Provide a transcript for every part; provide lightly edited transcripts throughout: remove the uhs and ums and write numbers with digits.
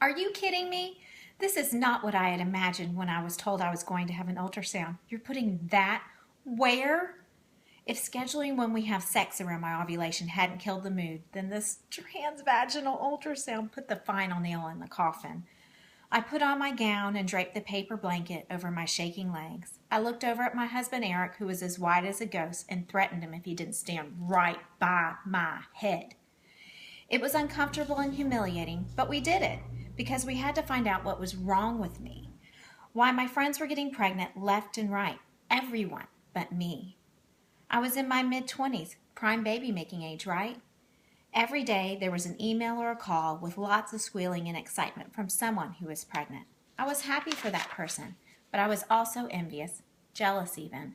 Are you kidding me? This is not what I had imagined when I was told I was going to have an ultrasound. You're putting that where? If scheduling when we have sex around my ovulation hadn't killed the mood, then this transvaginal ultrasound put the final nail in the coffin. I put on my gown and draped the paper blanket over my shaking legs. I looked over at my husband Eric, who was as white as a ghost, and threatened him if he didn't stand right by my head. It was uncomfortable and humiliating, but we did it because we had to find out what was wrong with me. Why my friends were getting pregnant left and right. Everyone but me. I was in my mid-20s, prime baby making age, right? Every day there was an email or a call with lots of squealing and excitement from someone who was pregnant. I was happy for that person, but I was also envious, jealous even.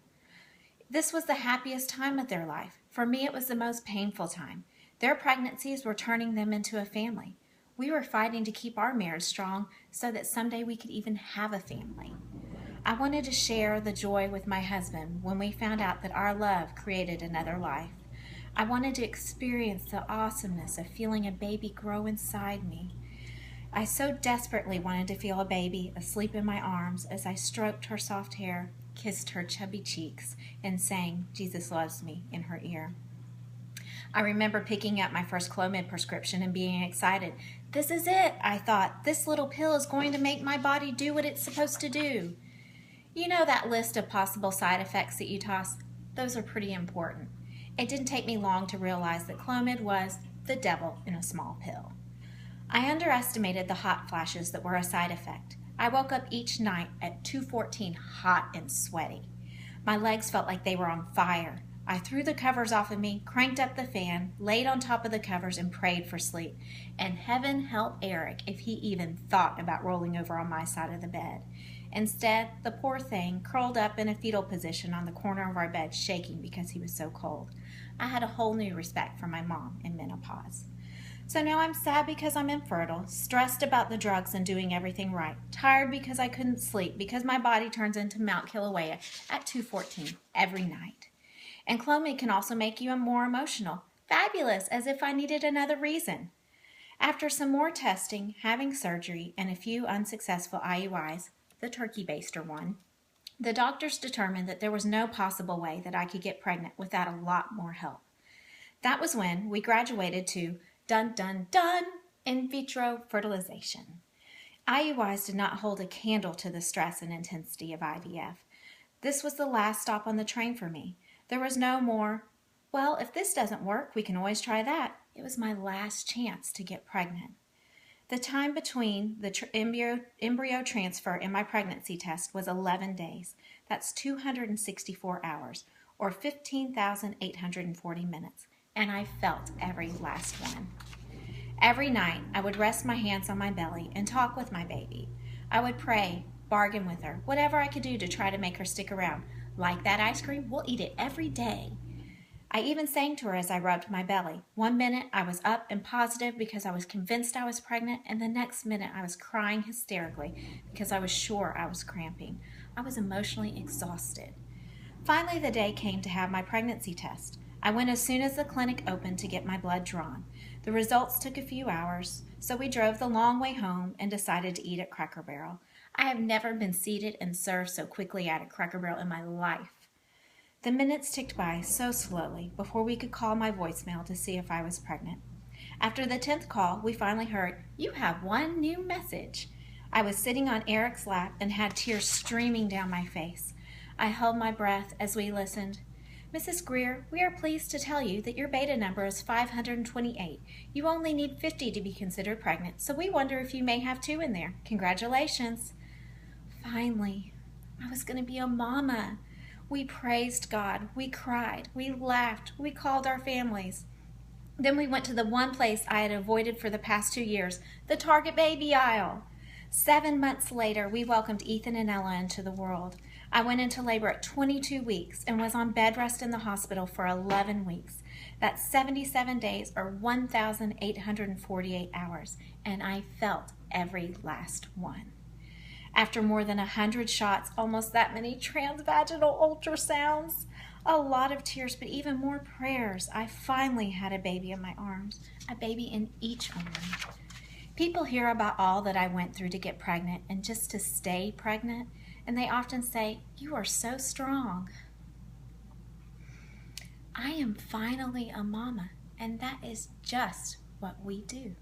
This was the happiest time of their life. For me, it was the most painful time. Their pregnancies were turning them into a family. We were fighting to keep our marriage strong so that someday we could even have a family. I wanted to share the joy with my husband when we found out that our love created another life. I wanted to experience the awesomeness of feeling a baby grow inside me. I so desperately wanted to feel a baby asleep in my arms as I stroked her soft hair, kissed her chubby cheeks, and sang "Jesus Loves Me" in her ear. I remember picking up my first Clomid prescription and being excited. This is it, I thought. This little pill is going to make my body do what it's supposed to do. You know that list of possible side effects that you toss? Those are pretty important. It didn't take me long to realize that Clomid was the devil in a small pill. I underestimated the hot flashes that were a side effect. I woke up each night at 2:14 hot and sweaty. My legs felt like they were on fire. I threw the covers off of me, cranked up the fan, laid on top of the covers, and prayed for sleep. And heaven help Eric if he even thought about rolling over on my side of the bed. Instead, the poor thing curled up in a fetal position on the corner of our bed, shaking because he was so cold. I had a whole new respect for my mom in menopause. So now I'm sad because I'm infertile, stressed about the drugs and doing everything right, tired because I couldn't sleep because my body turns into Mount Kilauea at 2:14 every night. And Clomid can also make you more emotional. Fabulous, as if I needed another reason. After some more testing, having surgery, and a few unsuccessful IUIs, the turkey baster one, the doctors determined that there was no possible way that I could get pregnant without a lot more help. That was when we graduated to dun dun dun in vitro fertilization. IUIs did not hold a candle to the stress and intensity of IVF. This was the last stop on the train for me. There was no more, well, if this doesn't work, we can always try that. It was my last chance to get pregnant. The time between the embryo transfer and my pregnancy test was 11 days. That's 264 hours, or 15,840 minutes, and I felt every last one. Every night, I would rest my hands on my belly and talk with my baby. I would pray, bargain with her, whatever I could do to try to make her stick around. Like that ice cream? We'll eat it every day. I even sang to her as I rubbed my belly. One minute I was up and positive because I was convinced I was pregnant, and the next minute I was crying hysterically because I was sure I was cramping. I was emotionally exhausted. Finally, the day came to have my pregnancy test. I went as soon as the clinic opened to get my blood drawn. The results took a few hours, so we drove the long way home and decided to eat at Cracker Barrel. I have never been seated and served so quickly at a Cracker Barrel in my life. The minutes ticked by so slowly before we could call my voicemail to see if I was pregnant. After the 10th call, we finally heard, "You have one new message." I was sitting on Eric's lap and had tears streaming down my face. I held my breath as we listened. "Mrs. Greer, we are pleased to tell you that your beta number is 528. You only need 50 to be considered pregnant, so we wonder if you may have 2 in there. Congratulations." Finally, I was going to be a mama. We praised God, we cried, we laughed, we called our families. Then we went to the one place I had avoided for the past 2 years, the Target baby aisle. 7 months later, we welcomed Ethan and Ella into the world. I went into labor at 22 weeks and was on bed rest in the hospital for 11 weeks. That's 77 days or 1,848 hours, and I felt every last one. After more than 100 shots, almost that many transvaginal ultrasounds, a lot of tears, but even more prayers, I finally had a baby in my arms, a baby in each arm. People hear about all that I went through to get pregnant and just to stay pregnant, and they often say, "You are so strong." I am finally a mama, and that is just what we do.